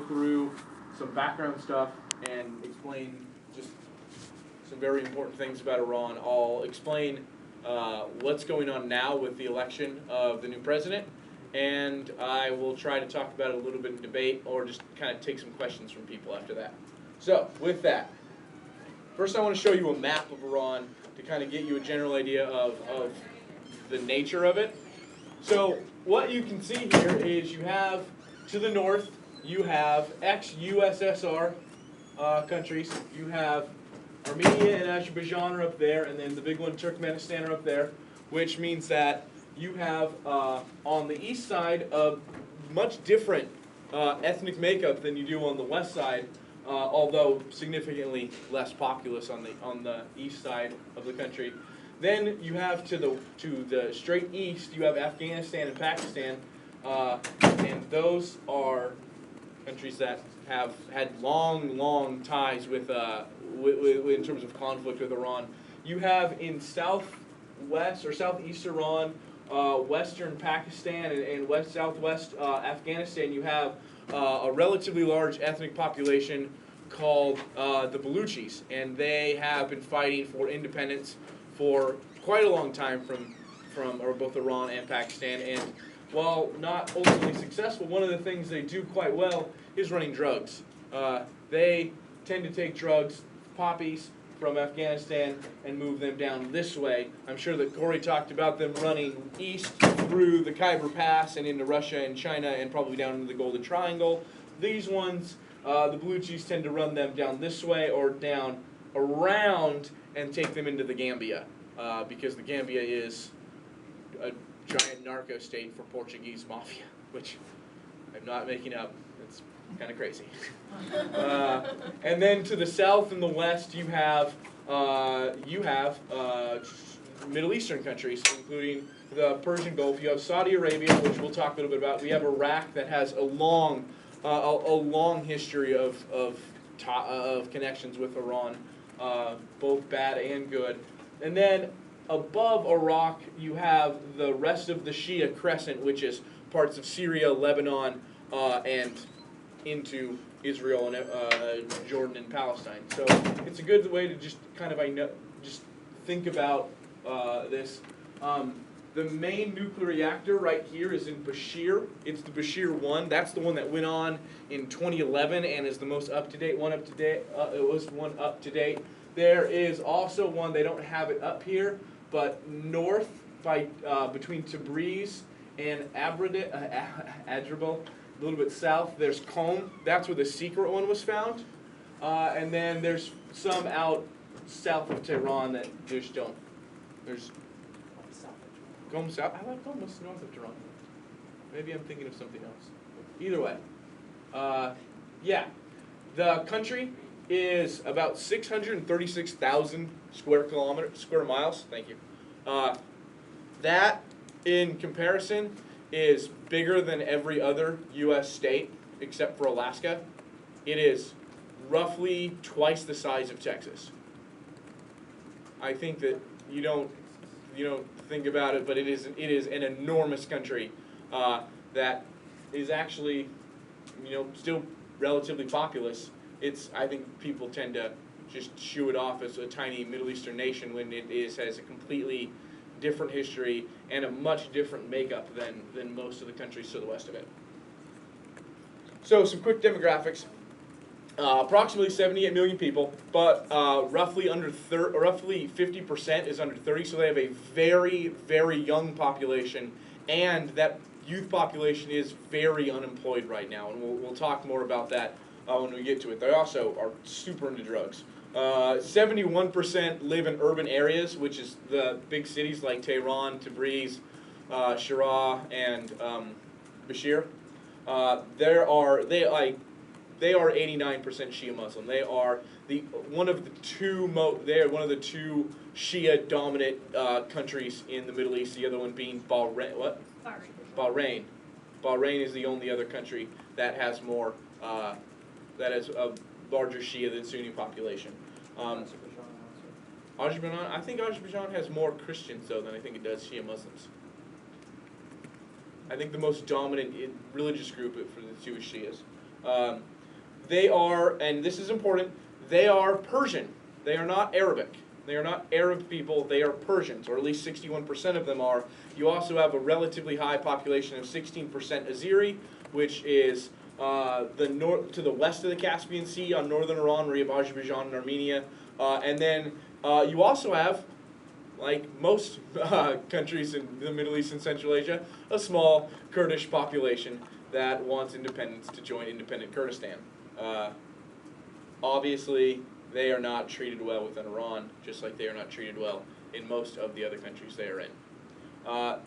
through some background stuff and explain just some very important things about Iran. I'll explain what's going on now with the election of the new president, and I will try to talk about it a little bit in debate or just kind of take some questions from people after that. So, with that, first I want to show you a map of Iran to kind of get you a general idea of the nature of it. So, what you can see here is you have, to the north, you have ex-USSR countries. You have Armenia and Azerbaijan are up there, and then the big one, Turkmenistan, are up there, which means that you have, on the east side, a much different ethnic makeup than you do on the west side, although significantly less populous on the east side of the country. Then you have to the straight east, you have Afghanistan and Pakistan, and those are countries that have had long ties with in terms of conflict with Iran. You have in southwest or southeast Iran, western Pakistan, and southwest Afghanistan, you have a relatively large ethnic population called the Baluchis, and they have been fighting for independence for quite a long time from both Iran and Pakistan. And while not ultimately successful, one of the things they do quite well is running drugs. They tend to take drugs, poppies, from Afghanistan and move them down this way. I'm sure that Corey talked about them running east through the Khyber Pass and into Russia and China and probably down into the Golden Triangle. These ones, the Baluchis tend to run them down this way or down around and take them into the Gambia, because the Gambia is a giant narco state for Portuguese mafia, which I'm not making up. It's kind of crazy. And then to the south and the west, you have Middle Eastern countries, including the Persian Gulf. You have Saudi Arabia, which we'll talk a little bit about. We have Iraq, that has a long history of connections with Iran, both bad and good. And then above Iraq, you have the rest of the Shia crescent, which is parts of Syria, Lebanon, and into Israel and Jordan and Palestine. So it's a good way to just kind of just think about this. The main nuclear reactor right here is in Bashir. It's the Bashir 1. That's the one that went on in 2011 and is the most up-to-date one. It was one up-to-date. There is also one, they don't have it up here, but north by between Tabriz and Adribal, a little bit south, there's Qom. That's where the secret one was found. And then there's some out south of Tehran that just don't. There's Qom south. I thought Qom was north of Tehran. Maybe I'm thinking of something else. Either way, yeah, the country is about 636,000 square miles. Thank you. That, in comparison, is bigger than every other U.S. state except for Alaska. It is roughly twice the size of Texas. I think that you don't think about it, but it is an enormous country that is actually still relatively populous. I think people tend to just shoo it off as a tiny Middle Eastern nation when it has a completely different history and a much different makeup than most of the countries to the west of it. So some quick demographics. Approximately 78 million people, but roughly 50% is under 30, so they have a very young population, and that youth population is very unemployed right now, and we'll talk more about that when we get to it. They also are super into drugs. 71% live in urban areas, which is the big cities like Tehran, Tabriz, Shirah, and Bashir. They are 89% Shia Muslim. They are one of the two Shia dominant countries in the Middle East. The other one being Bahrain. What? Bahrain. Bahrain is the only other country that has more. That has a larger Shia than Sunni population. Azerbaijan, I think Azerbaijan has more Christians though than I think it does Shia Muslims. I think the most dominant religious group for the two is Shias. They are, and this is important, they are Persian. They are not Arabic. They are not Arab people, they are Persians, or at least 61% of them are. You also have a relatively high population of 16% Azeri, which is to the west of the Caspian Sea on northern Iran, where you have Azerbaijan and Armenia. And then you also have, like most countries in the Middle East and Central Asia, a small Kurdish population that wants independence to join independent Kurdistan. Obviously, they are not treated well within Iran, just like they are not treated well in most of the other countries they are in.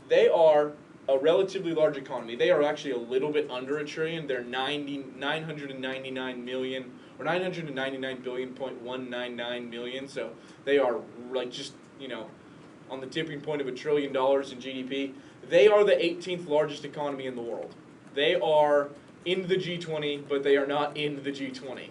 They are a relatively large economy. They are actually a little bit under $1 trillion. They're 999 million, or 999 billion.199 million. So they are like just, you know, on the tipping point of $1 trillion in GDP. They are the 18th largest economy in the world. They are in the G20, but they are not in the G20.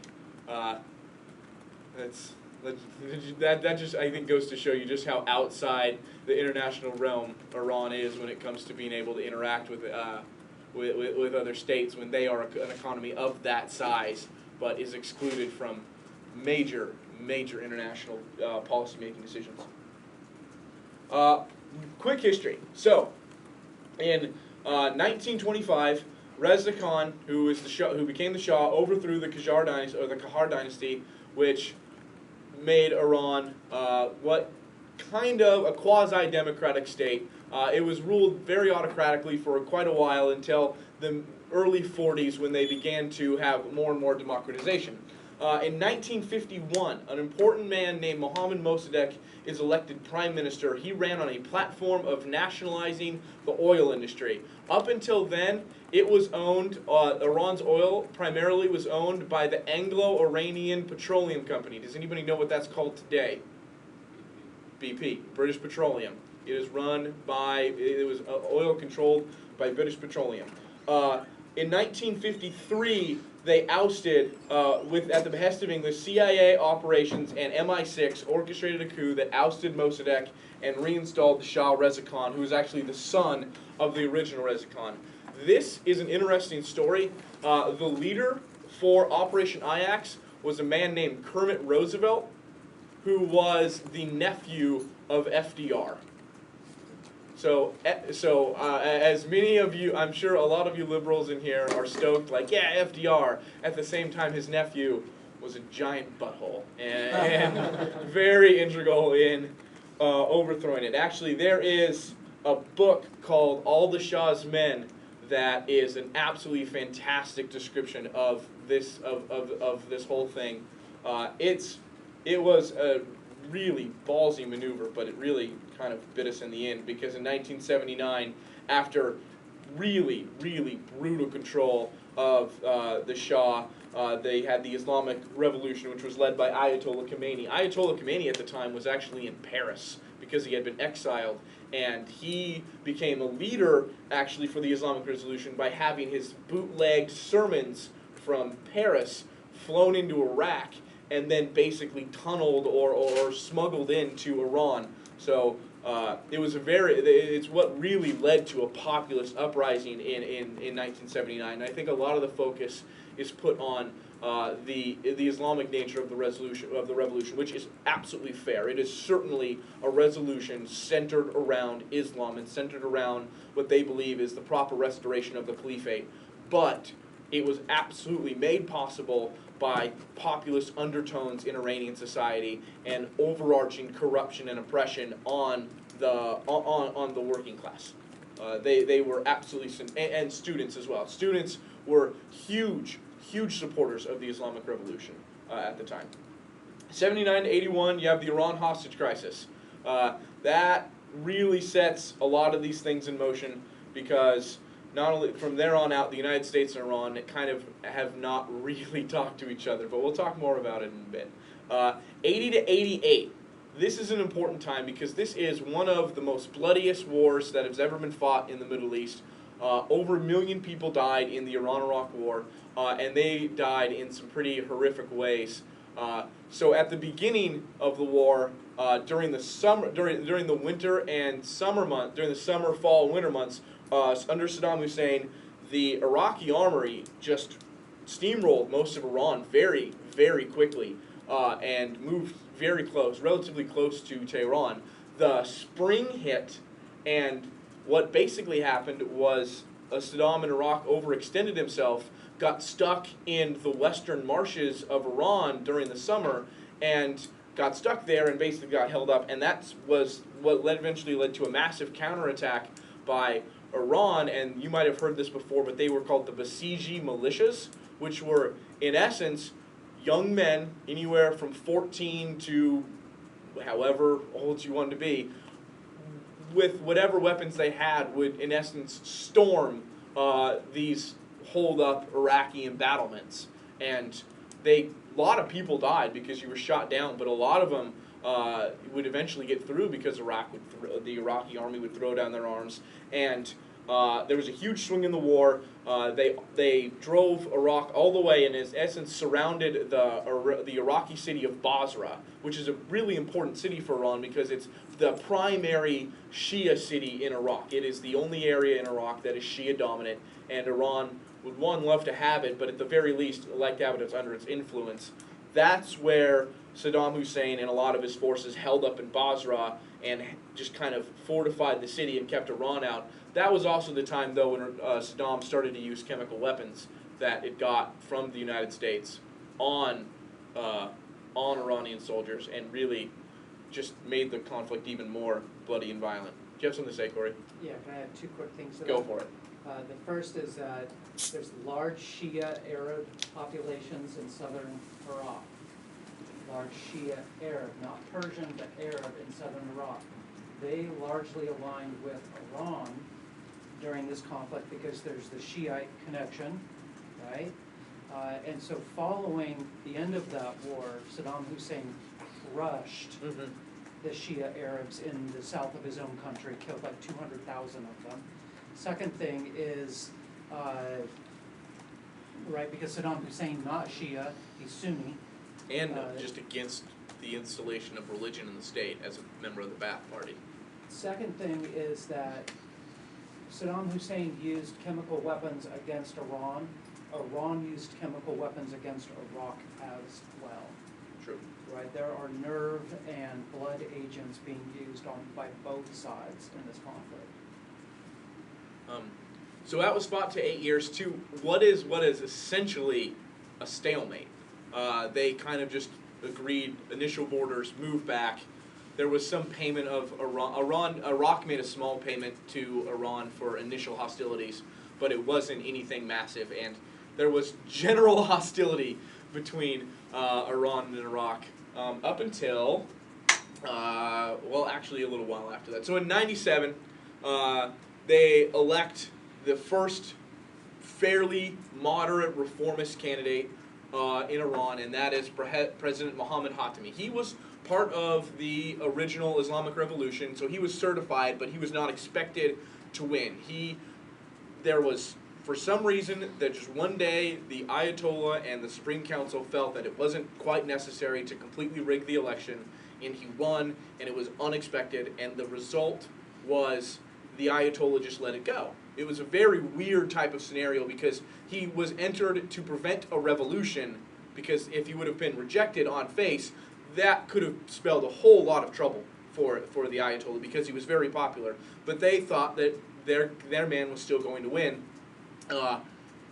That just, I think, goes to show you just how outside the international realm Iran is when it comes to being able to interact with other states when they are an economy of that size, but is excluded from major international policy-making decisions. Quick history. So, in 1925, Reza Khan, who became the Shah, overthrew the Qajar dynasty, or the Kahar dynasty, which made Iran what kind of a quasi-democratic state. It was ruled very autocratically for quite a while until the early 40s when they began to have more and more democratization. In 1951, an important man named Mohammad Mossadegh is elected prime minister. He ran on a platform of nationalizing the oil industry. Up until then, it was owned, Iran's oil primarily was owned by the Anglo-Iranian Petroleum Company. Does anybody know what that's called today? BP, British Petroleum. It is run by, it was oil controlled by British Petroleum. In 1953, they ousted, at the behest of English, CIA operations and MI6 orchestrated a coup that ousted Mossadegh and reinstalled the Shah Reza Khan, who was actually the son of the original Reza Khan. This is an interesting story. The leader for Operation Ajax was a man named Kermit Roosevelt, who was the nephew of FDR. So as many of you, I'm sure a lot of you liberals in here are stoked, like, yeah, FDR. At the same time, his nephew was a giant butthole and very integral in overthrowing it. Actually, there is a book called All the Shah's Men that is an absolutely fantastic description of this this whole thing. It was a really ballsy maneuver, but it really kind of bit us in the end, because in 1979, after really brutal control of the Shah, they had the Islamic Revolution, which was led by Ayatollah Khomeini. Ayatollah Khomeini at the time was actually in Paris because he had been exiled, and he became a leader actually for the Islamic Revolution by having his bootlegged sermons from Paris flown into Iraq and then basically tunneled or smuggled into Iran. So it's what really led to a populist uprising in 1979. And I think a lot of the focus is put on the Islamic nature of the revolution, which is absolutely fair. It is certainly a resolution centered around Islam and centered around what they believe is the proper restoration of the caliphate. But it was absolutely made possible by populist undertones in Iranian society and overarching corruption and oppression on the working class. They were absolutely, and students as well. Students were huge supporters of the Islamic Revolution at the time. 79 to 81, you have the Iran hostage crisis. That really sets a lot of these things in motion, because not only from there on out, the United States and Iran kind of have not really talked to each other, but we'll talk more about it in a bit. 80 to 88. This is an important time because this is one of the most bloodiest wars that has ever been fought in the Middle East. Over 1 million people died in the Iran-Iraq War, and they died in some pretty horrific ways. So at the beginning of the war, during the winter and summer month, during the summer, fall, and winter months, under Saddam Hussein, the Iraqi armory just steamrolled most of Iran very, very quickly and moved very close, relatively close to Tehran. The spring hit, and what basically happened was Saddam in Iraq overextended himself, got stuck in the western marshes of Iran during the summer, and got stuck there and basically got held up, and that was what eventually led to a massive counterattack by Iran. And you might have heard this before, but they were called the Vcg Militias, which were, in essence, young men, anywhere from 14 to however old you wanted to be, with whatever weapons they had, would, in essence, storm these hold-up Iraqi embattlements. And a lot of people died because you were shot down, but a lot of them would eventually get through because the Iraqi army would throw down their arms. And there was a huge swing in the war. They drove Iraq all the way and, in essence, surrounded the Iraqi city of Basra, which is a really important city for Iran because it's the primary Shia city in Iraq. It is the only area in Iraq that is Shia dominant, and Iran would, one, love to have it, but at the very least like to have it under its influence. That's where Saddam Hussein and a lot of his forces held up in Basra and just kind of fortified the city and kept Iran out. That was also the time, though, when Saddam started to use chemical weapons that it got from the United States on Iranian soldiers, and really just made the conflict even more bloody and violent. Do you have something to say, Corey? Yeah, can I have two quick things? Go for it. The first is that there's large Shia Arab populations in southern Iraq. Large Shia Arab, not Persian, but Arab in southern Iraq. They largely aligned with Iran during this conflict because there's the Shiite connection, right? And so following the end of that war, Saddam Hussein crushed the Shia Arabs in the south of his own country, killed like 200,000 of them. Second thing is, right, because Saddam Hussein, not Shia, he's Sunni. And just against the installation of religion in the state as a member of the Ba'ath Party. Second thing is that Saddam Hussein used chemical weapons against Iran. Iran used chemical weapons against Iraq as well. True. Right, there are nerve and blood agents being used by both sides in this conflict. So that was fought to 8 years to what is essentially a stalemate. They kind of just agreed, initial borders, moved back. There was some payment of Iraq made a small payment to Iran for initial hostilities, but it wasn't anything massive, and there was general hostility between Iran and Iraq up until, well, actually a little while after that. So in '97, they elect the first fairly moderate reformist candidate in Iran, and that is President Mohammad Khatami. He was part of the original Islamic Revolution, so he was certified, but he was not expected to win. There was, for some reason, that just one day the Ayatollah and the Supreme Council felt that it wasn't quite necessary to completely rig the election, and he won, and it was unexpected, and the result was the Ayatollah just let it go. It was a very weird type of scenario because he was entered to prevent a revolution, because if he would have been rejected on face, that could have spelled a whole lot of trouble for the Ayatollah because he was very popular. But they thought that their man was still going to win.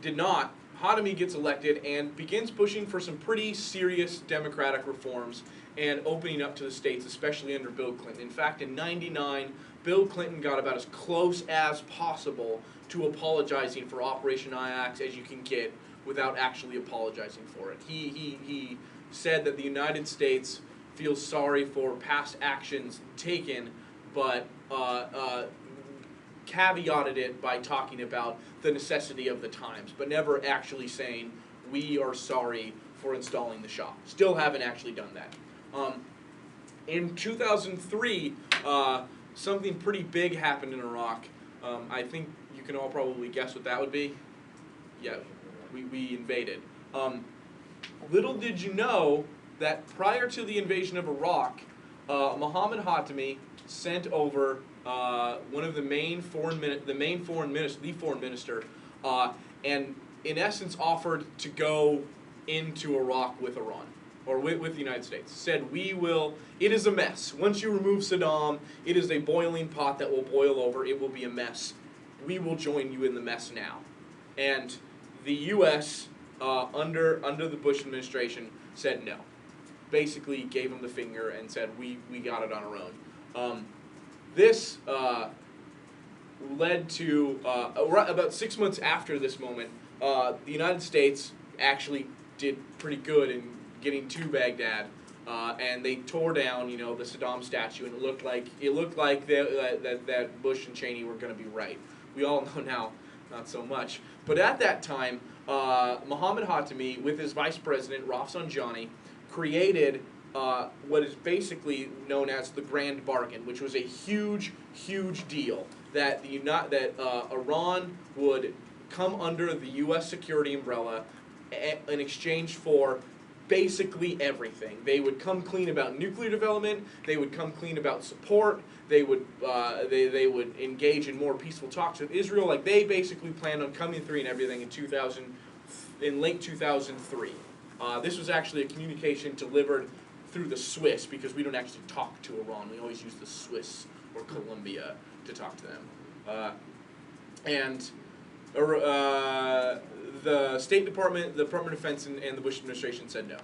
Did not. Khatami gets elected and begins pushing for some pretty serious democratic reforms and opening up to the states, especially under Bill Clinton. In fact, in '99, Bill Clinton got about as close as possible to apologizing for Operation Ajax as you can get without actually apologizing for it. He said that the United States feels sorry for past actions taken, but caveated it by talking about the necessity of the times, but never actually saying, we are sorry for installing the Shah. Still haven't actually done that. In 2003, something pretty big happened in Iraq. I think you can all probably guess what that would be. Yeah, we invaded. Little did you know that prior to the invasion of Iraq, Mohammad Khatami sent over one of the foreign minister, and in essence, offered to go into Iraq with Iran, or with the United States. Said, it is a mess. Once you remove Saddam, it is a boiling pot that will boil over. It will be a mess. We will join you in the mess now. And the U.S., under the Bush administration, said no. Basically gave them the finger and said, we got it on our own. This led to, about 6 months after this moment, the United States actually did pretty good in getting to Baghdad, and they tore down, the Saddam statue, and it looked like that Bush and Cheney were going to be right. We all know now, not so much. But at that time, Mohammed Khatami, with his vice president Rafsanjani, created what is basically known as the Grand Bargain, which was a huge, huge deal that Iran would come under the U.S. security umbrella in exchange for basically everything. They would come clean about nuclear development. They would come clean about support. They would engage in more peaceful talks with Israel. Like, they basically planned on coming through and everything in late 2003. This was actually a communication delivered through the Swiss, because we don't actually talk to Iran. We always use the Swiss or Colombia to talk to them. The State Department, the Department of Defense, and the Bush administration said no,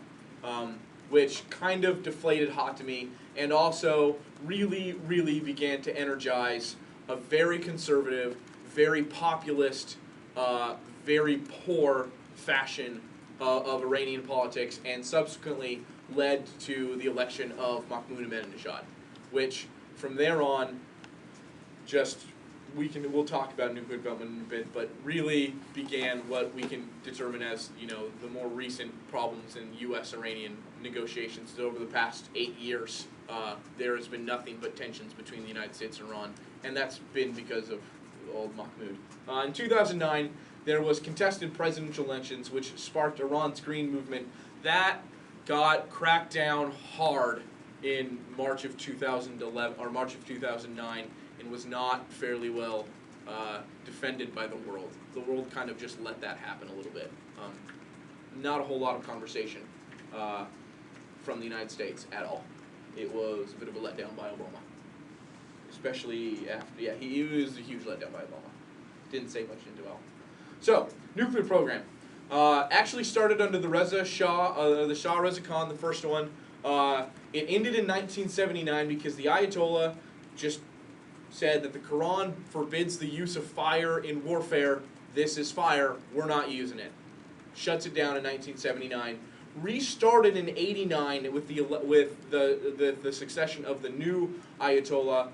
which kind of deflated Khatami, and also really, really began to energize a very conservative, very populist, very poor fashion of Iranian politics, and subsequently led to the election of Mahmoud Ahmadinejad, which from there on, we'll talk about nuclear development in a bit, but really began what we can determine as, the more recent problems in U.S.-Iranian negotiations. Over the past 8 years, there has been nothing but tensions between the United States and Iran, and that's been because of old Mahmoud. In 2009, there was contested presidential elections, which sparked Iran's Green Movement. That got cracked down hard in March of 2011 or March of 2009, and was not fairly well defended by the world. The world kind of just let that happen a little bit. Not a whole lot of conversation from the United States at all. It was a bit of a letdown by Obama, especially after. Yeah, he was a huge letdown by Obama. Didn't say much into well. So, nuclear program. Actually started under the Shah Reza Khan, the first one. It ended in 1979 because the Ayatollah just said that the Quran forbids the use of fire in warfare. This is fire. We're not using it. Shuts it down in 1979. Restarted in 89 with the succession of the new Ayatollah.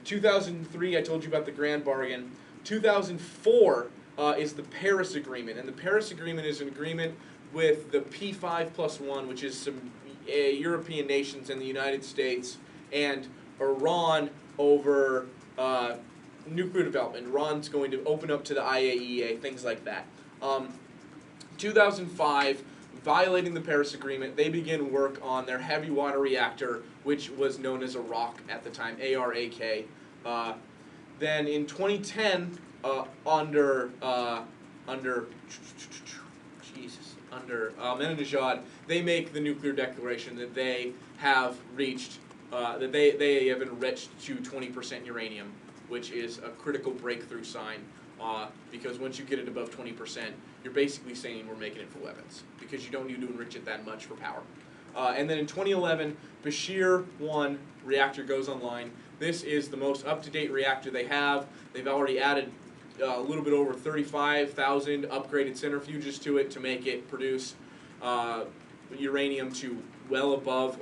2003, I told you about the Grand Bargain. 2004 is the Paris Agreement, and the Paris Agreement is an agreement with the P5+1, which is some European nations and the United States, and Iran over nuclear development. Iran's going to open up to the IAEA, things like that. 2005, violating the Paris Agreement, they begin work on their heavy water reactor, which was known as Arak at the time, ARAK. Then in 2010, under Ahmadinejad, they make the nuclear declaration that they have reached, that they have enriched to 20% uranium, which is a critical breakthrough sign, because once you get it above 20%, you're basically saying we're making it for weapons, because you don't need to enrich it that much for power. And then in 2011, Bashir 1 reactor goes online. This is the most up-to-date reactor they have. They've already added a little bit over 35,000 upgraded centrifuges to it to make it produce uranium to well above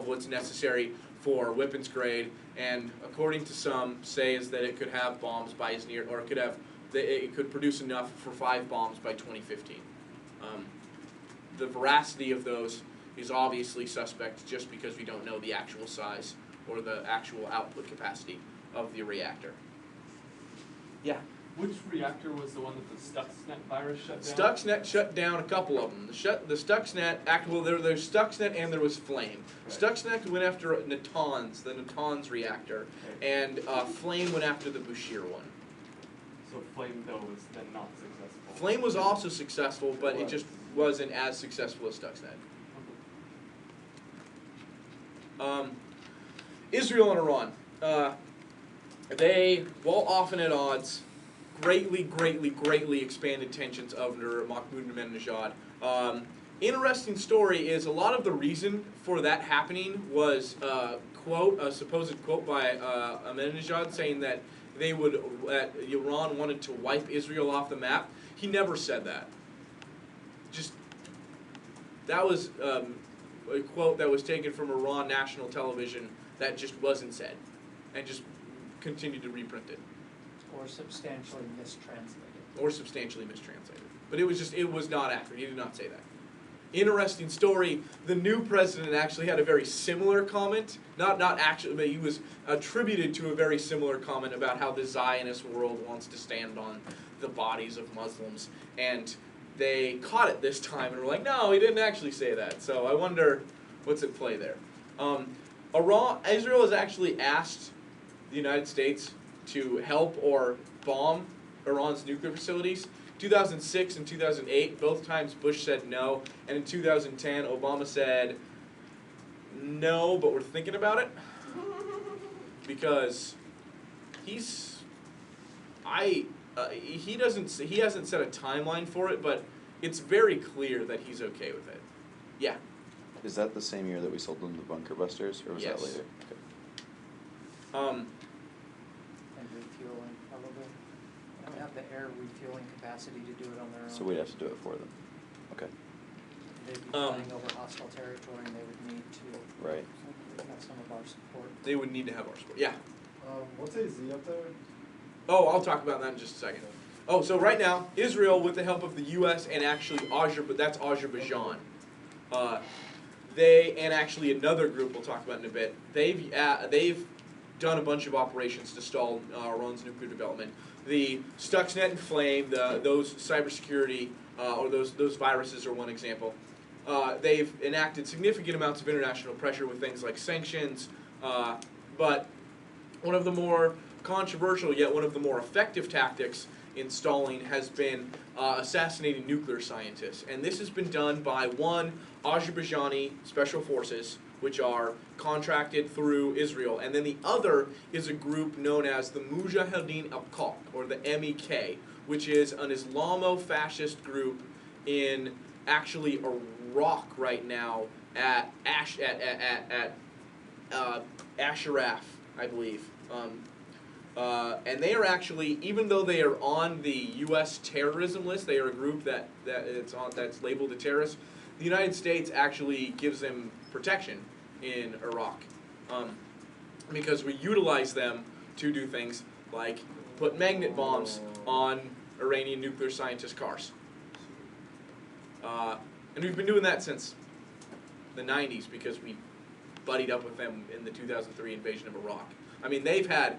what's necessary for weapons grade. And according to some, says that it could have bombs by as near, or it could produce enough for 5 bombs by 2015. The veracity of those is obviously suspect, just because we don't know the actual size or the actual output capacity of the reactor. Yeah. Which reactor was the one that the Stuxnet virus shut down? Stuxnet shut down a couple of them. The Stuxnet, there's Stuxnet and there was Flame. Right. Stuxnet went after Natanz, the Natanz reactor, and Flame went after the Bashir one. So Flame, though, was then not successful. Flame was also successful, but it was. just wasn't as successful as Stuxnet. Israel and Iran. They, while often at odds, greatly expanded tensions under Mahmoud Ahmadinejad. Interesting story is a lot of the reason for that happening was a supposed quote by Ahmadinejad saying that Iran wanted to wipe Israel off the map. He never said that. That was a quote that was taken from Iran national television that just wasn't said, and just continued to reprint it. Or substantially mistranslated. But it was not accurate. He did not say that. Interesting story. The new president actually had a very similar comment. Not actually, but he was attributed to a very similar comment about how the Zionist world wants to stand on the bodies of Muslims. And they caught it this time and were like, no, he didn't actually say that. So I wonder what's at play there. Israel has actually asked the United States to help or bomb Iran's nuclear facilities. 2006 and 2008, both times Bush said no, and in 2010, Obama said no, but we're thinking about it, because he hasn't set a timeline for it, but it's very clear that he's okay with it. Yeah. Is that the same year that we sold them the bunker busters, or was Yes. that later? Okay. And refueling, probably. They don't have the air refueling capacity to do it on their own. So we'd have to do it for them. Okay. They'd be flying over hostile territory, and they would need to Right. have some of our support. They would need to have our support. Yeah. What's AZ up there? Oh, I'll talk about that in just a second. Oh, so right now, Israel, with the help of the U.S. and actually Azerbaijan, and actually another group we'll talk about in a bit, they've done a bunch of operations to stall Iran's nuclear development. The Stuxnet and Flame, those cybersecurity, or those viruses are one example. They've enacted significant amounts of international pressure with things like sanctions, but one of the more controversial, yet one of the more effective tactics in stalling has been assassinating nuclear scientists. And this has been done by one, Azerbaijani special forces, which are contracted through Israel, and then the other is a group known as the Mujahideen al-Qalq, or the MEK, which is an Islamo-fascist group in actually Iraq right now at Ashraf, I believe. And they are actually, even though they are on the U.S. terrorism list, they are a group that's labeled a terrorist. The United States actually gives them protection in Iraq, because we utilize them to do things like put magnet bombs on Iranian nuclear scientist cars. And we've been doing that since the 90s because we buddied up with them in the 2003 invasion of Iraq. I mean, they've had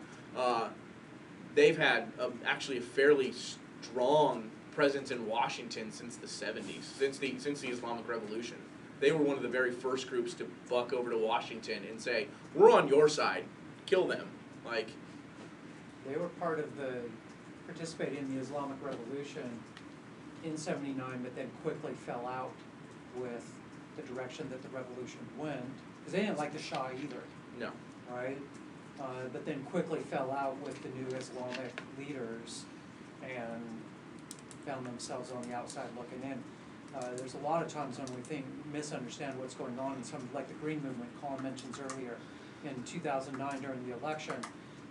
actually a fairly strong presence in Washington since the 70s, since the Islamic Revolution. They were one of the very first groups to buck over to Washington and say, "We're on your side, kill them." Like, They were participated in the Islamic Revolution in '79, but then quickly fell out with the direction that the revolution went, because they didn't like the Shah either, no. right? But then quickly fell out with the new Islamic leaders and found themselves on the outside looking in. There's a lot of times when we misunderstand what's going on in some, like the Green Movement Colin mentions earlier, in 2009 during the election,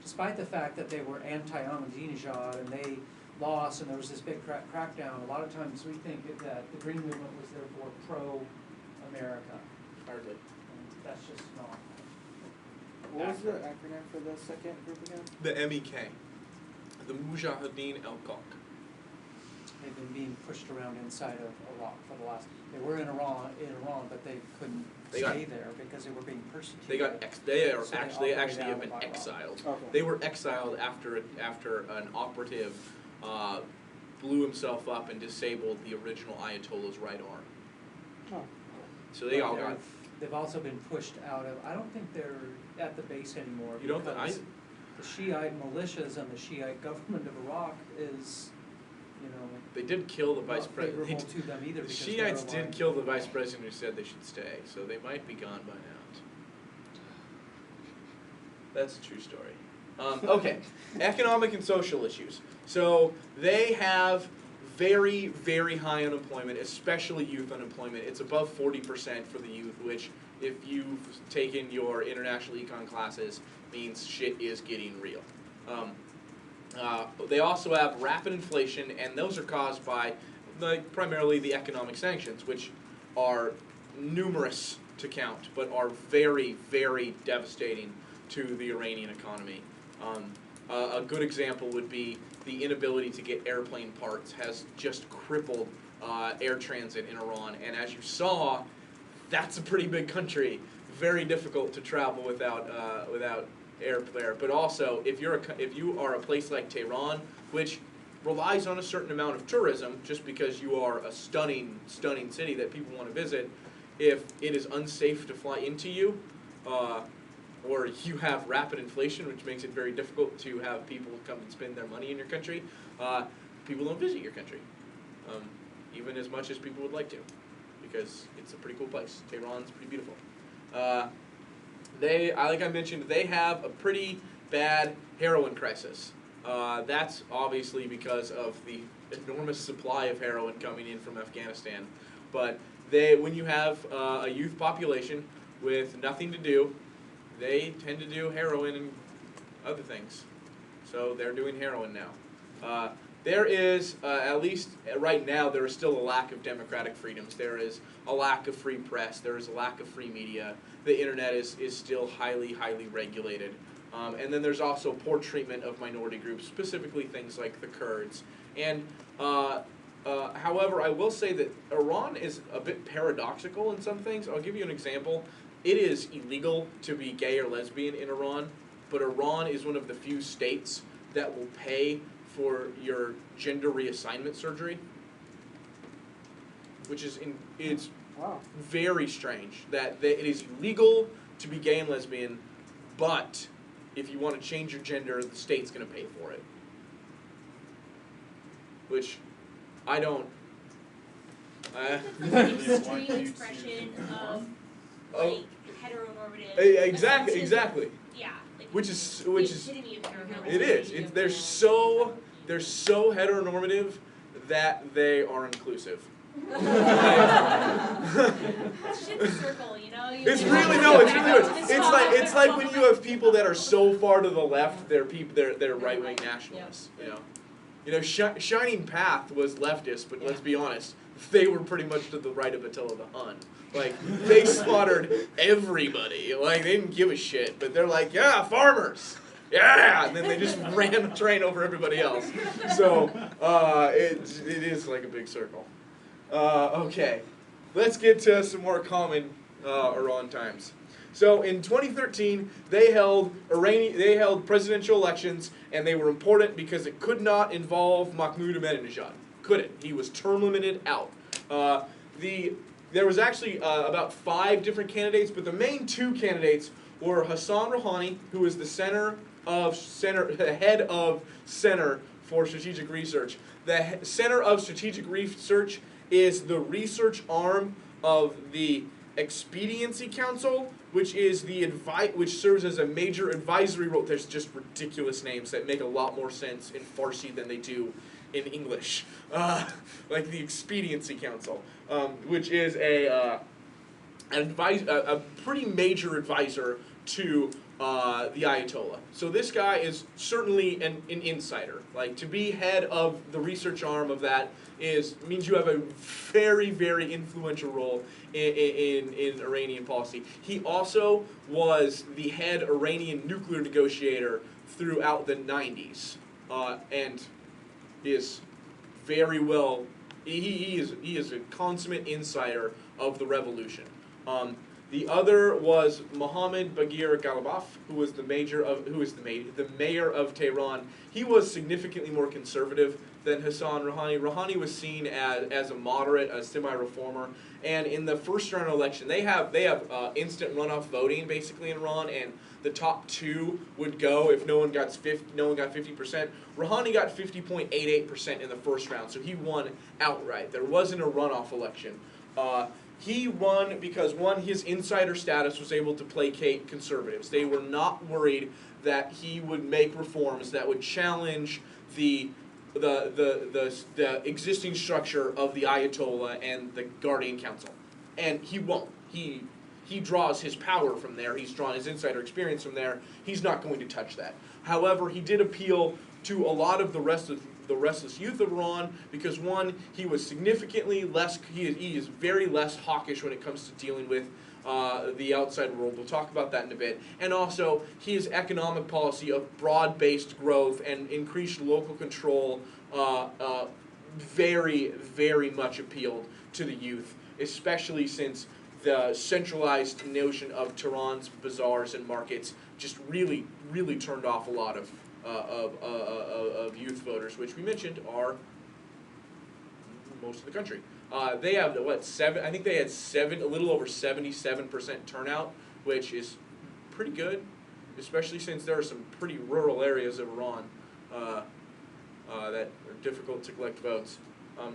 despite the fact that they were anti-Ahmadinejad and they lost and there was this big crackdown, a lot of times we think that the Green Movement was therefore pro-America. Hardly. And that's just not. What was the acronym for the second group again? The MEK, the Mujahideen al-Qalq. They've been being pushed around inside of Iraq for the last. They were in Iran, but they couldn't stay there because they were being persecuted. They So actually have out been of Iraq. exiled. Okay. They were exiled after an operative blew himself up and disabled the original Ayatollah's right arm. Oh. So they all got. They've also been pushed out of. I don't think they're at the base anymore. You don't? because the Shiite militias and the Shiite government of Iraq is, you know, They did kill the vice not president. favorable to them either The because Shiites they're did kill the vice president who said they should stay, so they might be gone by now. That's a true story. Okay, economic and social issues. So they have very, very high unemployment, especially youth unemployment. It's above 40% for the youth, which, if you've taken your international econ classes, means shit is getting real. They also have rapid inflation, and those are caused by primarily the economic sanctions, which are numerous to count, but are very, very devastating to the Iranian economy. A good example would be the inability to get airplane parts has just crippled air transit in Iran, and as you saw, that's a pretty big country. Very difficult to travel without air there. But also, if you are a place like Tehran, which relies on a certain amount of tourism, just because you are a stunning, stunning city that people want to visit, if it is unsafe to fly into you, or you have rapid inflation, which makes it very difficult to have people come and spend their money in your country, people don't visit your country, even as much as people would like to, because it's a pretty cool place. Tehran's pretty beautiful. Like I mentioned, they have a pretty bad heroin crisis. That's obviously because of the enormous supply of heroin coming in from Afghanistan. But when you have a youth population with nothing to do, they tend to do heroin and other things. So they're doing heroin now. There is, at least right now, there is still a lack of democratic freedoms. There is a lack of free press. There is a lack of free media. The internet is still highly, highly regulated. And then there's also poor treatment of minority groups, specifically things like the Kurds. And however, I will say that Iran is a bit paradoxical in some things. I'll give you an example. It is illegal to be gay or lesbian in Iran, but Iran is one of the few states that will pay for your gender reassignment surgery, which is it's Wow. very strange that it is illegal to be gay and lesbian, but if you want to change your gender, the state's going to pay for it. Which I don't. It's an extreme expression of like heteronormative. Exactly. Yeah. Like, Which is the epitome of heteronormativity. it is. They're so heteronormative that they are inclusive. It's shit the circle, you know. It's really good. It's like when you have people that are so far to the left, they're right wing nationalists. You know, Shining Path was leftist, but let's be honest, they were pretty much to the right of Attila the Hun. Like, they slaughtered everybody. Like, they didn't give a shit, but they're like, yeah, farmers. Yeah, and then they just ran the train over everybody else. So it is like a big circle. Okay, let's get to some more common Iran times. So in 2013, they held presidential elections, and they were important because it could not involve Mahmoud Ahmadinejad. Couldn't. He was term limited out. There was actually about 5 different candidates, but the main 2 candidates were Hassan Rouhani, who is the head of Center for Strategic Research. The Center of Strategic Research is the research arm of the Expediency Council, which is which serves as a major advisory role. There's just ridiculous names that make a lot more sense in Farsi than they do in English, like the Expediency Council, which is a pretty major advisor to the Ayatollah. So this guy is certainly an insider. Like, to be head of the research arm of that means you have a very, very influential role in Iranian policy. He also was the head Iranian nuclear negotiator throughout the 90s, and is very well. He is a consummate insider of the revolution. The other was Mohammad Bagir Ghalibaf, who was the mayor of Tehran. He was significantly more conservative than Hassan Rouhani. Rouhani was seen as a moderate, a semi-reformer, and in the first round election, they have instant runoff voting basically in Iran, and the top two would go if no one got 50%. Rouhani got 50.88% in the first round, so he won outright. There wasn't a runoff election. He won because, one, his insider status was able to placate conservatives. They were not worried that he would make reforms that would challenge the existing structure of the Ayatollah and the Guardian Council. And he won't. He draws his power from there. He's drawn his insider experience from there. He's not going to touch that. However, he did appeal to a lot of the restless youth of Iran because, one, he was significantly less, he is very less hawkish when it comes to dealing with the outside world. We'll talk about that in a bit. And also, his economic policy of broad-based growth and increased local control very, very much appealed to the youth, especially since the centralized notion of Tehran's bazaars and markets just really, really turned off a lot of youth voters, which we mentioned are most of the country. They have I think they had a little over 77% turnout, which is pretty good, especially since there are some pretty rural areas of Iran that are difficult to collect votes.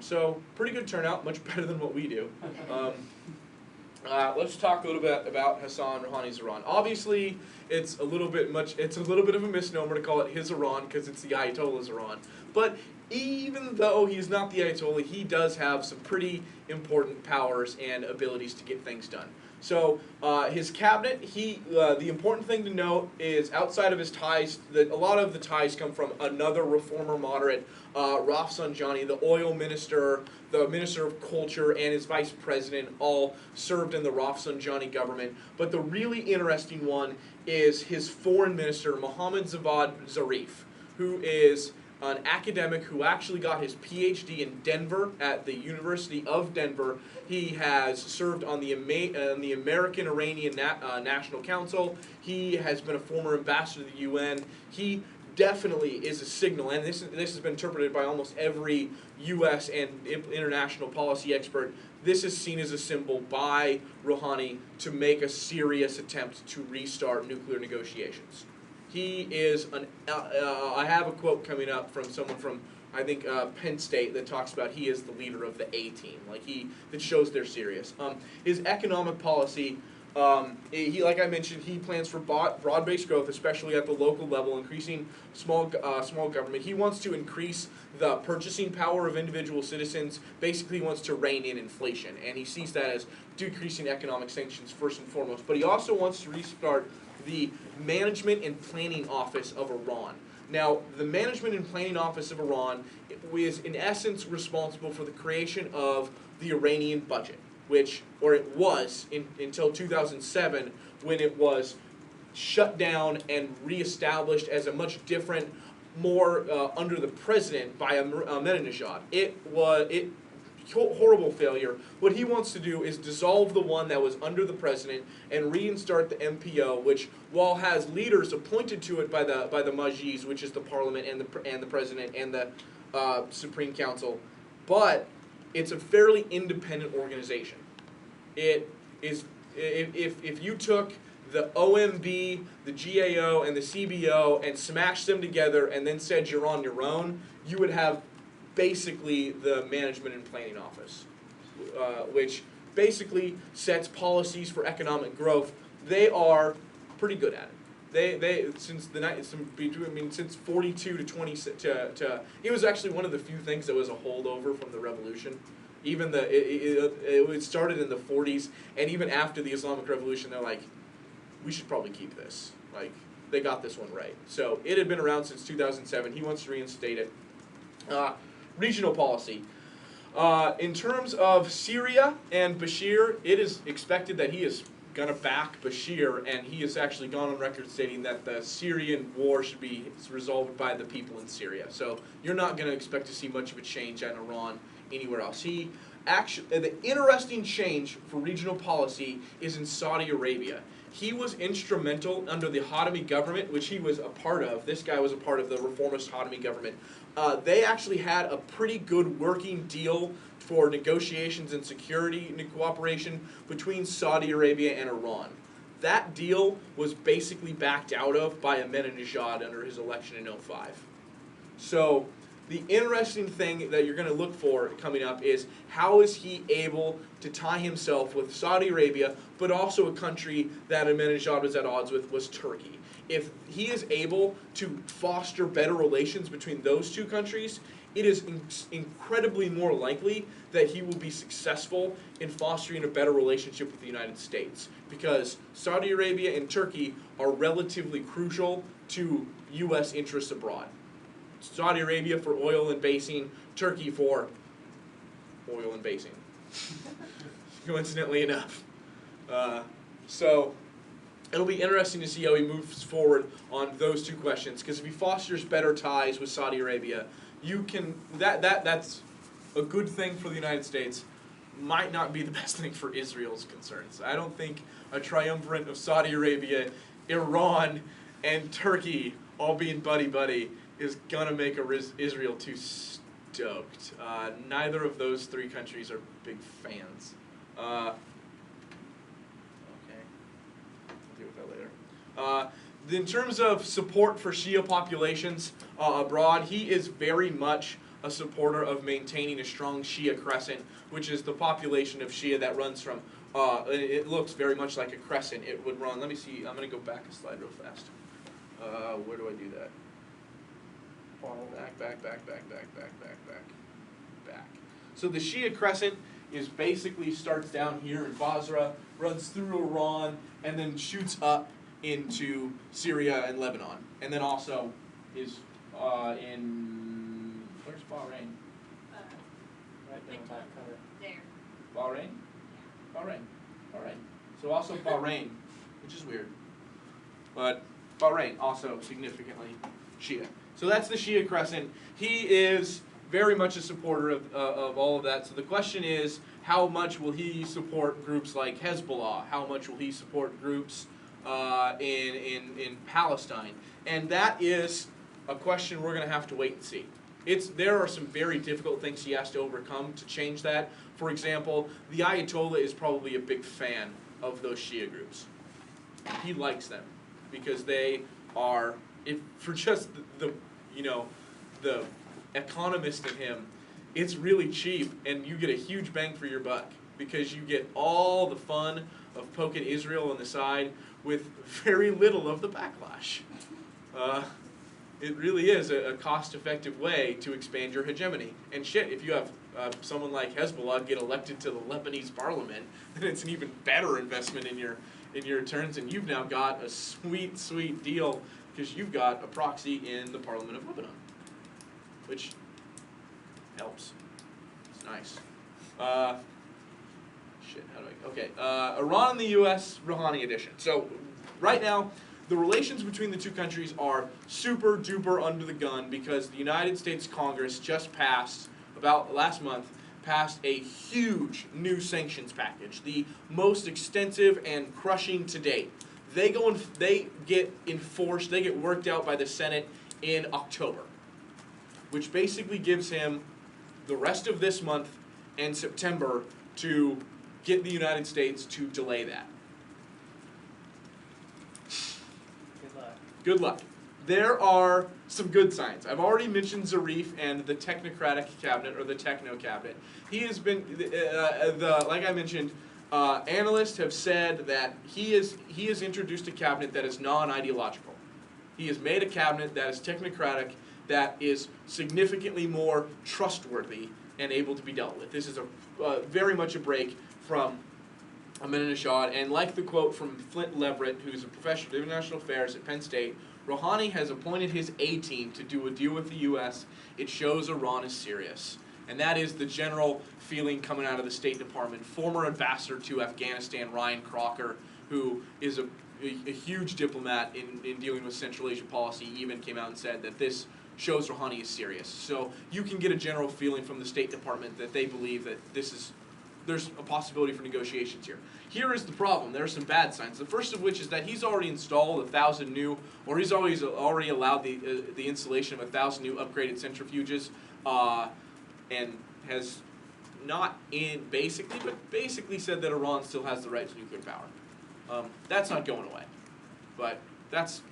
So pretty good turnout, much better than what we do. Let's talk a little bit about Hassan Rouhani's Iran. Obviously, it's a little bit of a misnomer to call it his Iran because it's the Ayatollah's Iran. But even though he's not the Ayatollah, he does have some pretty important powers and abilities to get things done. So his cabinet, the important thing to note is outside of his ties, that a lot of the ties come from another reformer moderate, Rafsanjani, the oil minister, the minister of culture, and his vice president all served in the Rafsanjani government. But the really interesting one is his foreign minister, Mohammad Javad Zarif, who is an academic who actually got his PhD in Denver at the University of Denver. He has served on the American Iranian National Council. He has been a former ambassador to the UN. He definitely is a signal, and this has been interpreted by almost every U.S. and international policy expert. This is seen as a symbol by Rouhani to make a serious attempt to restart nuclear negotiations. He is I have a quote coming up from someone from, I think, Penn State that talks about he is the leader of the A-team. That shows they're serious. His economic policy, like I mentioned, he plans for broad-based growth, especially at the local level, increasing small government. He wants to increase the purchasing power of individual citizens. Basically, he wants to rein in inflation, and he sees that as decreasing economic sanctions first and foremost. But he also wants to restart the Management and Planning Office of Iran. Now, the Management and Planning Office of Iran is in essence responsible for the creation of the Iranian budget, it was until 2007 when it was shut down and reestablished as a much different, more under the president by Ahmadinejad. Horrible failure. What he wants to do is dissolve the one that was under the president and reinstart the MPO, which, while has leaders appointed to it by the Majlis, which is the parliament and the president and the Supreme Council, but it's a fairly independent organization. It is, if you took the OMB, the GAO, and the CBO and smashed them together and then said you're on your own, you would have basically the Management and Planning Office, which basically sets policies for economic growth. They are pretty good at it. Since 42 to 20 it was actually one of the few things that was a holdover from the revolution. Even it started in the 40s, and even after the Islamic Revolution, they're like, we should probably keep this. They got this one right. So it had been around since 2007. He wants to reinstate it. Regional policy. In terms of Syria and Bashir, it is expected that he is going to back Bashir, and he has actually gone on record stating that the Syrian war should be resolved by the people in Syria. So you're not going to expect to see much of a change in Iran anywhere else. The interesting change for regional policy is in Saudi Arabia. He was instrumental under the Khatami government, which he was a part of. This guy was a part of the reformist Khatami government, they actually had a pretty good working deal for negotiations and security and cooperation between Saudi Arabia and Iran. That deal was basically backed out of by Ahmadinejad under his election in 2005. So the interesting thing that you're going to look for coming up is how is he able to tie himself with Saudi Arabia, but also a country that Ahmadinejad was at odds with was Turkey. If he is able to foster better relations between those two countries, it is incredibly more likely that he will be successful in fostering a better relationship with the United States, because Saudi Arabia and Turkey are relatively crucial to U.S. interests abroad. Saudi Arabia for oil and basing, Turkey for oil and basing, coincidentally enough. So it'll be interesting to see how he moves forward on those two questions, because if he fosters better ties with Saudi Arabia, that's a good thing for the United States, might not be the best thing for Israel's concerns. I don't think a triumvirate of Saudi Arabia, Iran, and Turkey all being buddy-buddy is going to make Israel too stoked. Neither of those three countries are big fans. Okay. I'll deal with that later. In terms of support for Shia populations abroad, he is very much a supporter of maintaining a strong Shia crescent, which is the population of Shia that runs from, it looks very much like a crescent. It would run, let me see, I'm going to go back a slide real fast. Where do I do that? Back. So the Shia crescent is basically starts down here in Basra, runs through Iran, and then shoots up into Syria and Lebanon. And then also is in, where's Bahrain? Right there, back cover. There. Bahrain? Bahrain. So also Bahrain, which is weird. But Bahrain also significantly Shia. So that's the Shia crescent. He is very much a supporter of all of that. So the question is, how much will he support groups like Hezbollah? How much will he support groups in Palestine? And that is a question we're going to have to wait and see. There are some very difficult things he has to overcome to change that. For example, the Ayatollah is probably a big fan of those Shia groups. He likes them because they are, if for just the economist in him, it's really cheap and you get a huge bang for your buck because you get all the fun of poking Israel on the side with very little of the backlash. It really is a cost-effective way to expand your hegemony. And shit, if you have someone like Hezbollah get elected to the Lebanese parliament, then it's an even better investment in your returns, and you've now got a sweet, sweet deal because you've got a proxy in the Parliament of Lebanon, which helps. It's nice. Iran and the U.S. Rouhani edition. So right now, the relations between the two countries are super duper under the gun because the United States Congress just passed, about last month, passed a huge new sanctions package, the most extensive and crushing to date. They get enforced, they get worked out by the Senate in October, which basically gives him the rest of this month and September to get the United States to delay that. Good luck. Good luck. There are some good signs. I've already mentioned Zarif and the technocratic cabinet, or the techno cabinet. He has been, like I mentioned, analysts have said that he has introduced a cabinet that is non-ideological. He has made a cabinet that is technocratic, that is significantly more trustworthy and able to be dealt with. This is very much a break from Ahmadinejad, and like the quote from Flint Leverett, who's a professor of international affairs at Penn State, Rouhani has appointed his A-team to do a deal with the U.S. It shows Iran is serious. And that is the general feeling coming out of the State Department. Former ambassador to Afghanistan, Ryan Crocker, who is a huge diplomat in dealing with Central Asia policy, even came out and said that this shows Rouhani is serious. So you can get a general feeling from the State Department that they believe that this is there's a possibility for negotiations here. Here is the problem. There are some bad signs. The first of which is that he's already installed 1,000 new, or he's already allowed the installation of 1,000 new upgraded centrifuges, and has not basically said that Iran still has the right to nuclear power. That's not going away, but that's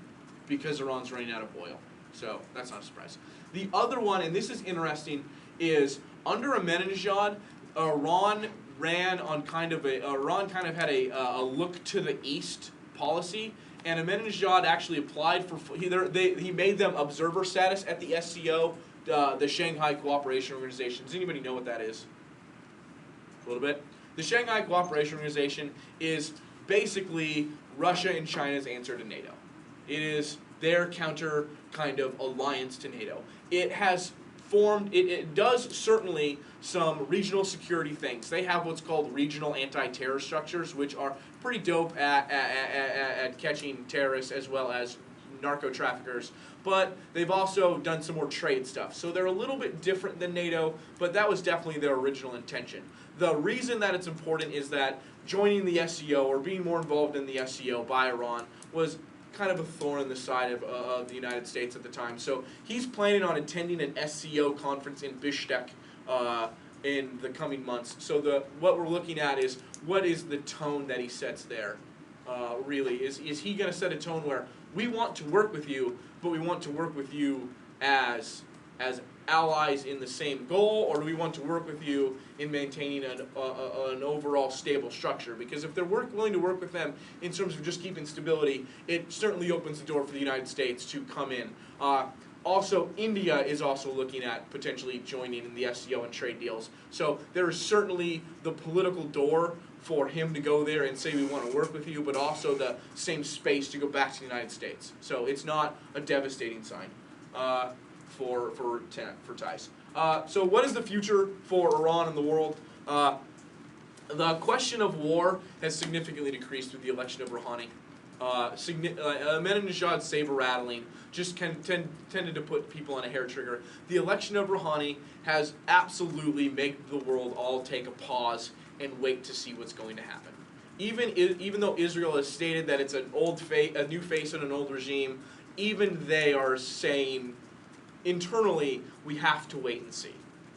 because Iran's running out of oil. So that's not a surprise. The other one, and this is interesting, is under Ahmadinejad, Iran kind of had a look to the east policy, and Ahmadinejad actually applied for he made them observer status at the SCO, the Shanghai Cooperation Organization. Does anybody know what that is? A little bit. The Shanghai Cooperation Organization is basically Russia and China's answer to NATO. It is their counter kind of alliance to NATO. It has formed, it does certainly some regional security things. They have what's called regional anti-terror structures, which are pretty dope at catching terrorists as well as narco-traffickers, but they've also done some more trade stuff. So they're a little bit different than NATO, but that was definitely their original intention. The reason that it's important is that joining the SCO, or being more involved in the SCO by Iran, was kind of a thorn in the side of the United States at the time. So he's planning on attending an SCO conference in Bishkek in the coming months. So what we're looking at is, what is the tone that he sets there? Really, is he going to set a tone where we want to work with you, but we want to work with you as allies in the same goal, or do we want to work with you in maintaining an overall stable structure? Because if they're willing to work with them in terms of just keeping stability, it certainly opens the door for the United States to come in. Also, India is also looking at potentially joining in the SCO and trade deals. So there is certainly the political door for him to go there and say we want to work with you, but also the same space to go back to the United States. So it's not a devastating sign for ties. So what is the future for Iran and the world? The question of war has significantly decreased with the election of Rouhani. Ahmadinejad's saber rattling just tended to put people on a hair trigger. The election of Rouhani has absolutely made the world all take a pause and wait to see what's going to happen. Even though Israel has stated that it's a new face in an old regime, even they are saying internally, we have to wait and see,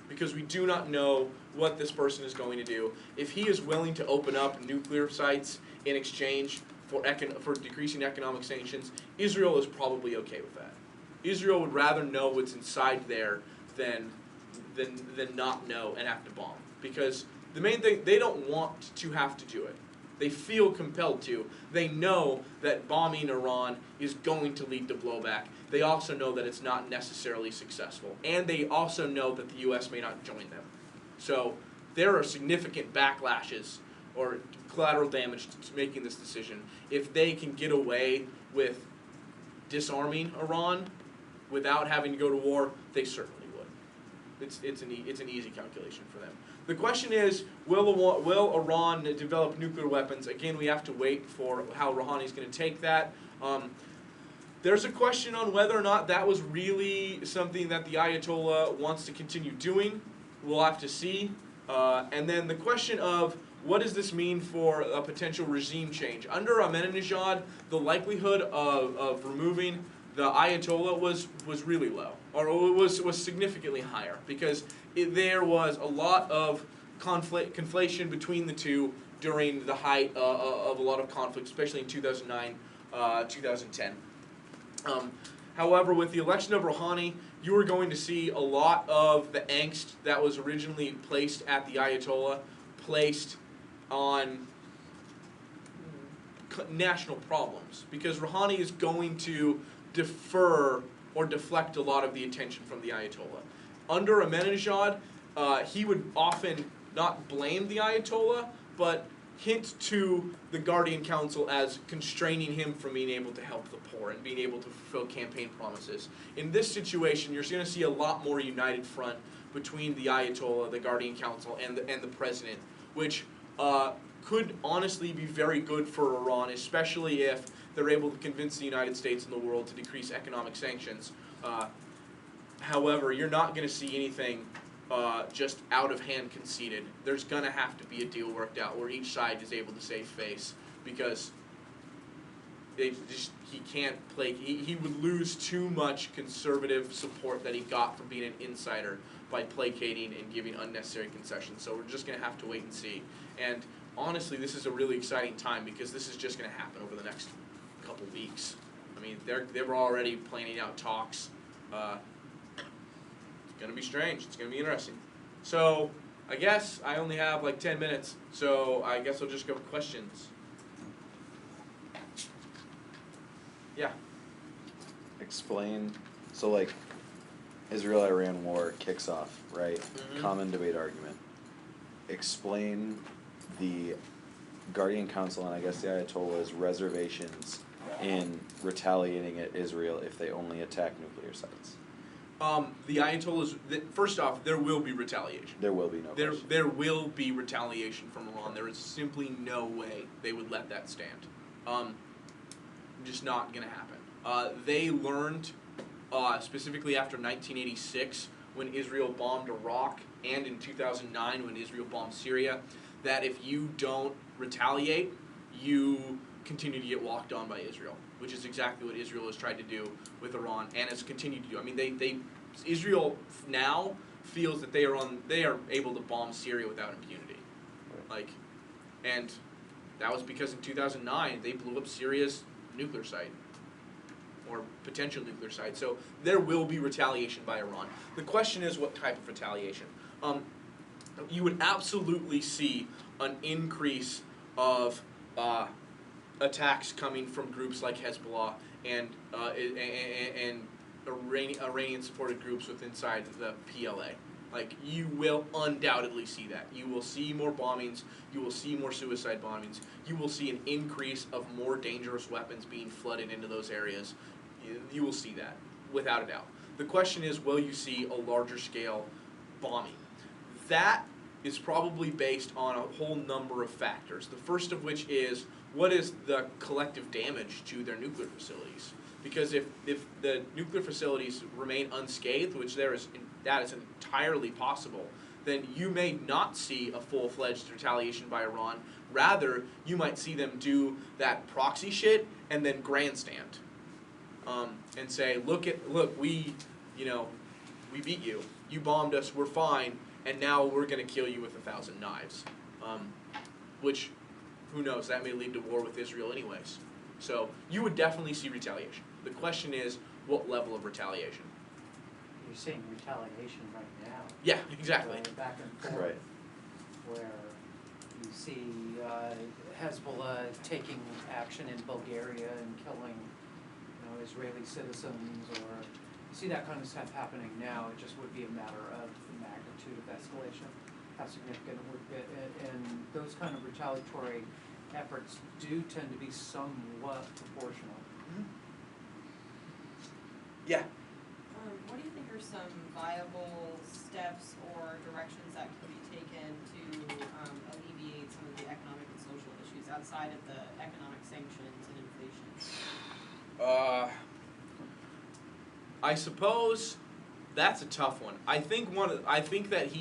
because we do not know what this person is going to do. If he is willing to open up nuclear sites in exchange for decreasing economic sanctions, Israel is probably okay with that. Israel would rather know what's inside there than not know and have to bomb. Because the main thing, they don't want to have to do it. They feel compelled to. They know that bombing Iran is going to lead to blowback. They also know that it's not necessarily successful. And they also know that the U.S. may not join them. So there are significant backlashes or collateral damage to making this decision. If they can get away with disarming Iran without having to go to war, they certainly would. It's an easy calculation for them. The question is, will Iran develop nuclear weapons? Again, we have to wait for how Rouhani is going to take that. There's a question on whether or not that was really something that the Ayatollah wants to continue doing. We'll have to see. And then the question of, what does this mean for a potential regime change? Under Ahmadinejad, the likelihood of removing the Ayatollah was really low, or was significantly higher, because there was a lot of conflation between the two during the height of a lot of conflict, especially in 2009, 2010. However, with the election of Rouhani, you are going to see a lot of the angst that was originally placed at the Ayatollah placed on national problems, because Rouhani is going to defer or deflect a lot of the attention from the Ayatollah. Under Ahmadinejad, he would often not blame the Ayatollah, but hint to the Guardian Council as constraining him from being able to help the poor and being able to fulfill campaign promises. In this situation, you're going to see a lot more united front between the Ayatollah, the Guardian Council, and the president, which could honestly be very good for Iran, especially if they're able to convince the United States and the world to decrease economic sanctions. However, you're not going to see anything just out of hand conceded. There's gonna have to be a deal worked out where each side is able to save face, because he can't play. He would lose too much conservative support that he got from being an insider by placating and giving unnecessary concessions. So we're just gonna have to wait and see. And honestly, this is a really exciting time, because this is just gonna happen over the next couple weeks. I mean, they were already planning out talks. It's gonna be strange. It's gonna be interesting. So I guess I only have like 10 minutes, so I guess I'll just go with questions. Yeah. Explain, so like, Israel-Iran war kicks off, right? Mhm. Common debate argument. Explain the Guardian Council and I guess the Ayatollah's reservations in retaliating at Israel if they only attack nuclear sites. The Ayatollahs, first off, there will be retaliation. There will be no question. There will be retaliation from Iran. There is simply no way they would let that stand. Just not going to happen. They learned, specifically after 1986, when Israel bombed Iraq, and in 2009 when Israel bombed Syria, that if you don't retaliate, you continue to get walked on by Israel, which is exactly what Israel has tried to do with Iran and has continued to do. I mean, Israel now feels that they are able to bomb Syria without impunity, and that was because in 2009 they blew up Syria's nuclear site, or potential nuclear site. So there will be retaliation by Iran. The question is what type of retaliation. You would absolutely see an increase of attacks coming from groups like Hezbollah and Iranian-supported groups inside the PLA. Like, you will undoubtedly see that. You will see more bombings. You will see more suicide bombings. You will see an increase of more dangerous weapons being flooded into those areas. You will see that, without a doubt. The question is, will you see a larger scale bombing? That is probably based on a whole number of factors. The first of which is, what is the collective damage to their nuclear facilities? Because if the nuclear facilities remain unscathed, which that is entirely possible, then you may not see a full-fledged retaliation by Iran. Rather, you might see them do that proxy shit and then grandstand, and say, look, we beat you. You bombed us. We're fine, and now we're going to kill you with 1,000 knives. Which, who knows? That may lead to war with Israel, anyways. So you would definitely see retaliation. The question is, what level of retaliation? You're seeing retaliation right now. Yeah, exactly. Going back and forth. Right. Where you see Hezbollah taking action in Bulgaria and killing, Israeli citizens, or you see that kind of stuff happening now. It just would be a matter of the magnitude of escalation, how significant it would be, and those kind of retaliatory efforts do tend to be somewhat proportional. Yeah. What do you think are some viable steps or directions that can be taken to alleviate some of the economic and social issues outside of the economic sanctions and inflation? I suppose that's a tough one. I think that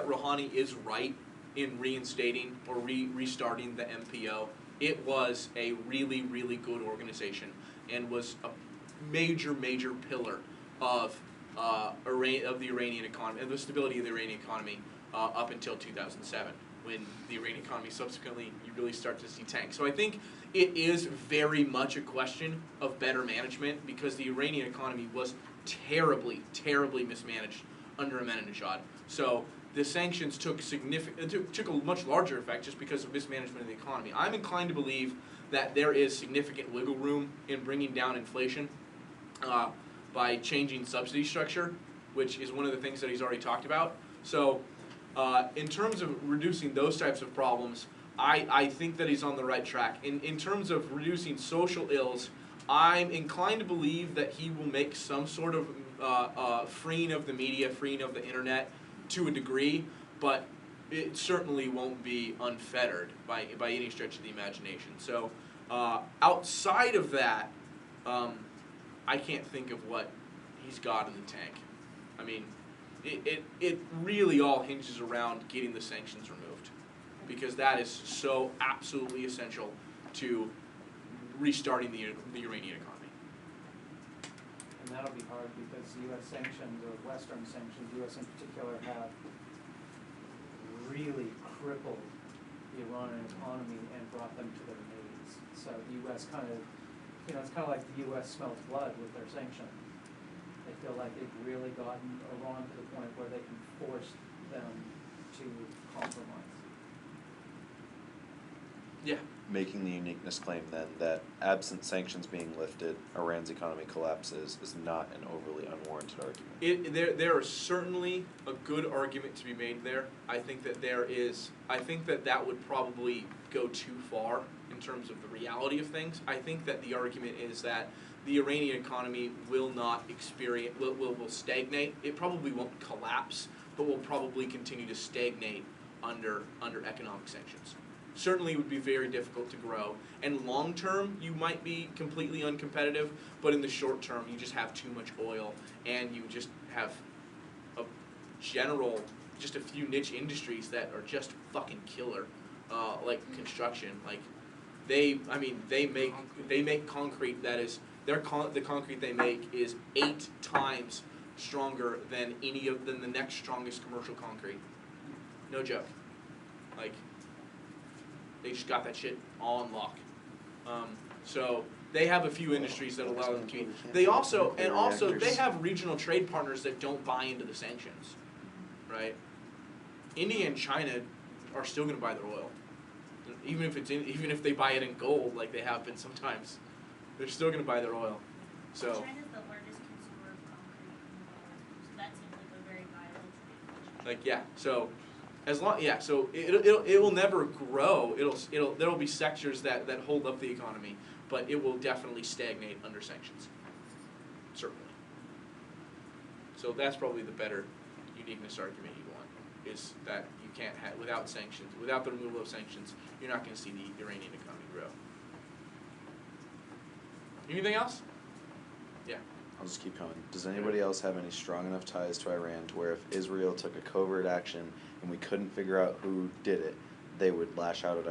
Rouhani is right in reinstating or restarting the MPO. It was a really, really good organization and was a major pillar of the Iranian economy and the stability of the Iranian economy up until 2007, when the Iranian economy subsequently you really start to see tank. So I think it is very much a question of better management, because the Iranian economy was terribly mismanaged under Ahmadinejad. So the sanctions took a much larger effect just because of mismanagement of the economy. I'm inclined to believe that there is significant wiggle room in bringing down inflation by changing subsidy structure, which is one of the things that he's already talked about. So in terms of reducing those types of problems, I think that he's on the right track. In terms of reducing social ills, I'm inclined to believe that he will make some sort of freeing of the media, freeing of the internet to a degree, but it certainly won't be unfettered by any stretch of the imagination. So outside of that, I can't think of what he's got in the tank. I mean, it really all hinges around getting the sanctions removed, because that is so absolutely essential to restarting the Iranian economy. And that'll be hard because U.S. sanctions, or Western sanctions, U.S. in particular, have really crippled the Iranian economy and brought them to their knees. So the U.S. kind of, it's kind of like the U.S. smells blood with their sanctions. They feel like they've really gotten Iran to the point where they can force them to compromise. Yeah. Making the uniqueness claim then that absent sanctions being lifted, Iran's economy collapses is not an overly unwarranted argument. There is certainly a good argument to be made there. I think that would probably go too far in terms of the reality of things. I think that the argument is that the Iranian economy will not experience, will stagnate. It probably won't collapse, but will probably continue to stagnate under economic sanctions. Certainly it would be very difficult to grow. And long term, you might be completely uncompetitive, but in the short term, you just have too much oil, and you just have just a few niche industries that are just fucking killer, like construction. Like they make concrete that is, the concrete they make is 8 times stronger than than the next strongest commercial concrete. No joke. Like, they just got that shit all on lock. So they have a few industries that allow them to eat. They have regional trade partners that don't buy into the sanctions, right? India and China are still going to buy their oil, even if they buy it in gold, like they have been sometimes. They're still going to buy their oil. So China's the largest consumer of concrete in the world, so that seems like a very viable trade. like yeah, so. So it will never grow. There'll be sectors that hold up the economy, but it will definitely stagnate under sanctions. Certainly. So that's probably the better uniqueness argument you want, is that you can't have, without sanctions, without the removal of sanctions, you're not going to see the Iranian economy grow. Anything else? Yeah. I'll just keep going. Does anybody else have any strong enough ties to Iran to where if Israel took a covert action and we couldn't figure out who did it, they would lash out at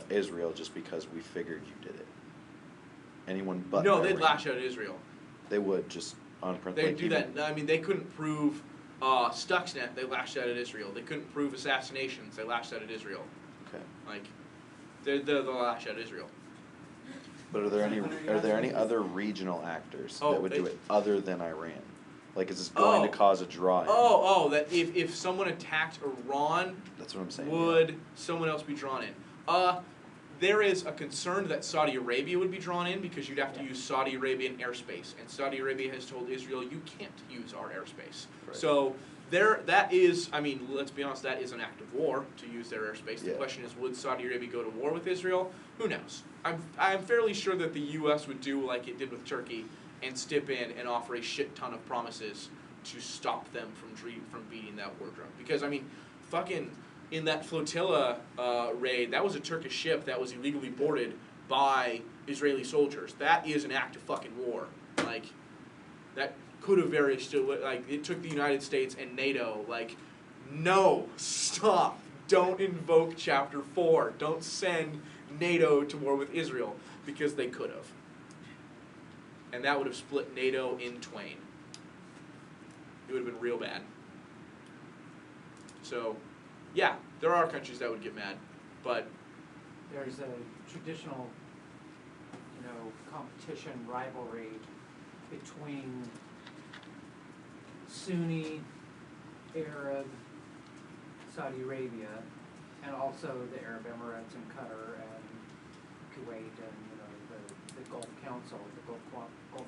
Israel just because we figured you did it? Anyone but No, Iran. they'd lash out at Israel. They would, just on principle. They'd do that. I mean, they couldn't prove Stuxnet. They lashed out at Israel. They couldn't prove assassinations. They lashed out at Israel. Okay. Like, they'll lash out at Israel. But are there any other regional actors that would do it other than Iran? Like, is this going to cause a draw? That if someone attacked Iran, that's what I'm saying. Would someone else be drawn in? There is a concern that Saudi Arabia would be drawn in because you'd have to use Saudi Arabian airspace, and Saudi Arabia has told Israel you can't use our airspace. Right. So that is, I mean, let's be honest, that is an act of war to use their airspace. The question is, would Saudi Arabia go to war with Israel? Who knows? I'm fairly sure that the U.S. would do like it did with Turkey and step in and offer a shit ton of promises to stop them from beating that war drum. Because, I mean, fucking in that flotilla raid, that was a Turkish ship that was illegally boarded by Israeli soldiers. That is an act of fucking war. Like, that could have it took the United States and NATO, like, no, stop, don't invoke Chapter 4, don't send NATO to war with Israel, because they could have. And that would have split NATO in twain. It would have been real bad. So, yeah, there are countries that would get mad, but there's a traditional, competition, rivalry between Sunni, Arab, Saudi Arabia, and also the Arab Emirates and Qatar and Kuwait and the Gulf Council, the Gulf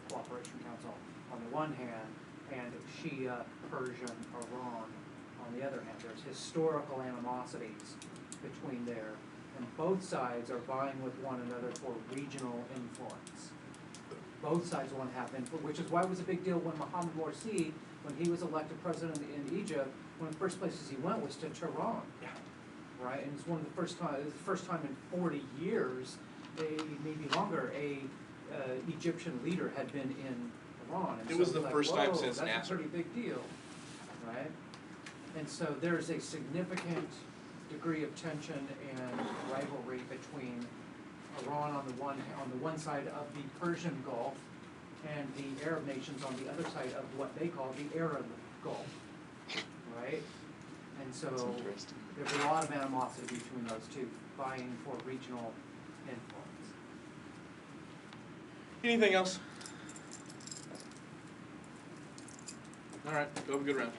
Cooperation Council on the one hand, and Shia, Persian, Iran on the other hand. There's historical animosities between there, and both sides are vying with one another for regional influence. Both sides want to have influence, which is why it was a big deal when Mohammed Morsi, when he was elected president in Egypt, one of the first places he went was to Tehran. Yeah. Right, and it's one of the first time in 40 years, maybe longer, a Egyptian leader had been in Iran. And it was the first time since that's Nasser. a pretty big deal. right? And so there's a significant degree of tension and rivalry between Iran on the one side of the Persian Gulf and the Arab nations on the other side of what they call the Arab Gulf, right? And That's so interesting. there's a lot of animosity between those two, vying for regional influence. Anything else? All right, go have a good round.